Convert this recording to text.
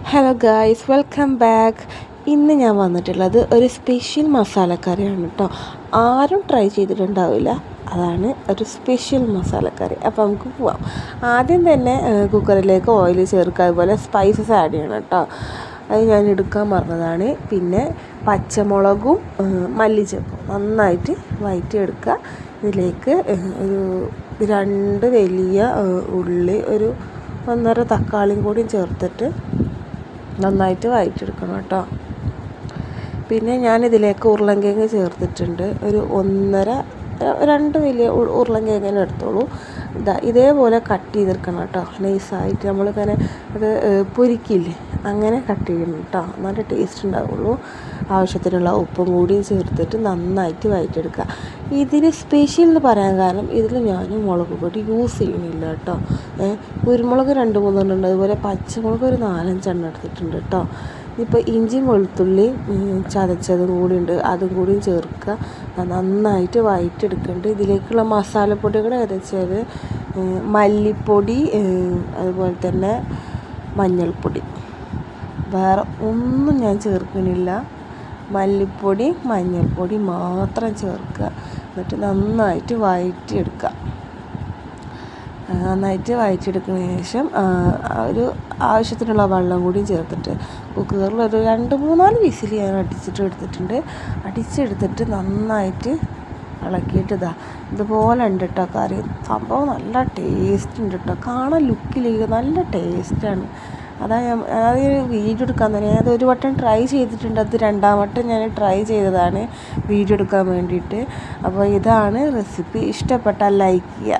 Hello guys, welcome back. ഇന്ന് ഞാൻ വന്നിട്ടുള്ളത് ഒരു സ്പെഷ്യൽ മസാലക്കറിയാണ് കേട്ടോ. ആരും ട്രൈ ചെയ്തിട്ടുണ്ടാവില്ല. അതാണ് ഒരു സ്പെഷ്യൽ മസാലക്കറി. അപ്പോൾ നമുക്ക് പോവാം. ആദ്യം തന്നെ കുക്കറിലേക്ക് ഓയിൽ ചേർക്കുക, അതുപോലെ സ്പൈസസ് ആഡ് ചെയ്യണം കേട്ടോ. അത് ഞാൻ എടുക്കാൻ മറന്നതാണ്. പിന്നെ പച്ചമുളകും മല്ലിച്ചപ്പും നന്നായിട്ട് വഴറ്റിയെടുക്കുക. ഇതിലേക്ക് ഒരു 2 വലിയ ഉള്ളി, ഒരു 1.5 തക്കാളിയും കൂടി ചേർത്തിട്ട് നന്നായിട്ട് വഴറ്റിയെടുക്കണം കേട്ടോ. പിന്നെ ഞാനിതിലേക്ക് ഉരുളൻകിഴങ്ങ് ചേർത്തിട്ടുണ്ട്. ഒരു 2 വലിയ ഉരുളൻകിഴങ്ങിനെ എടുത്തോളൂ. ഇതേപോലെ കട്ട് ചെയ്തെടുക്കണം കേട്ടോ. നൈസായിട്ട് നമ്മളിങ്ങനെ അത് പൊരിക്കില്ലേ, അങ്ങനെ കട്ട് ചെയ്യണം കേട്ടോ. നല്ല ടേസ്റ്റ് ഉണ്ടാവുള്ളൂ. ആവശ്യത്തിനുള്ള ഉപ്പും കൂടി ചേർത്തിട്ട് നന്നായിട്ട് വഴറ്റിയെടുക്കുക. ഇതിന് സ്പെഷ്യൽ എന്ന് പറയാൻ കാരണം ഇതിൽ ഞാൻ മുളക് പൊടി യൂസ് ചെയ്യണില്ല കേട്ടോ. കുരുമുളക് 2-3 ഉണ്ട്, അതുപോലെ പച്ചമുളക് ഒരു 4-5 എണ്ണം എടുത്തിട്ടുണ്ട് കേട്ടോ. ഇപ്പോൾ ഇഞ്ചിയും വെളുത്തുള്ളി ചതച്ചതും കൂടി ഉണ്ട്, അതും കൂടി ചേർക്കുക. നന്നായിട്ട് വഴറ്റിയെടുക്കുന്നുണ്ട്. ഇതിലേക്കുള്ള മസാലപ്പൊടികൾ ഏതെച്ചാൽ മല്ലിപ്പൊടി, അതുപോലെ തന്നെ മഞ്ഞൾപ്പൊടി, വേറെ ഒന്നും ഞാൻ ചേർക്കണില്ല. മല്ലിപ്പൊടി മഞ്ഞൾപ്പൊടി മാത്രം ചേർക്കുക. എന്നിട്ട് നന്നായിട്ട് വഴറ്റിയെടുക്കുക. നന്നായിട്ട് വഴറ്റിയെടുക്കുന്നതിന് ശേഷം ഒരു ആവശ്യത്തിനുള്ള വെള്ളം കൂടി ചേർത്തിട്ട് കുക്കറിൽ ഒരു 2-3-4 വിസിൽ ഞാൻ അടിച്ചെടുത്തിട്ട് നന്നായിട്ട് ഇളക്കിയിട്ട് ഇതുപോലെ ഉണ്ട് കേട്ടോ കറി. സംഭവം നല്ല ടേസ്റ്റ് ഉണ്ട് കേട്ടോ. കാണാൻ ലുക്കിലേക്ക് നല്ല ടേസ്റ്റാണ്. അതാ ഞാൻ വീഡിയോ എടുക്കാൻ തന്നെ അത് ഒരു വട്ടം ട്രൈ ചെയ്തിട്ടുണ്ട്. അത് 2ാം വട്ടം ഞാൻ ട്രൈ ചെയ്തതാണ് വീഡിയോ എടുക്കാൻ വേണ്ടിയിട്ട്. അപ്പോൾ ഇതാണ് റെസിപ്പി. ഇഷ്ടപ്പെട്ടാൽ ലൈക്ക് ചെയ്യുക.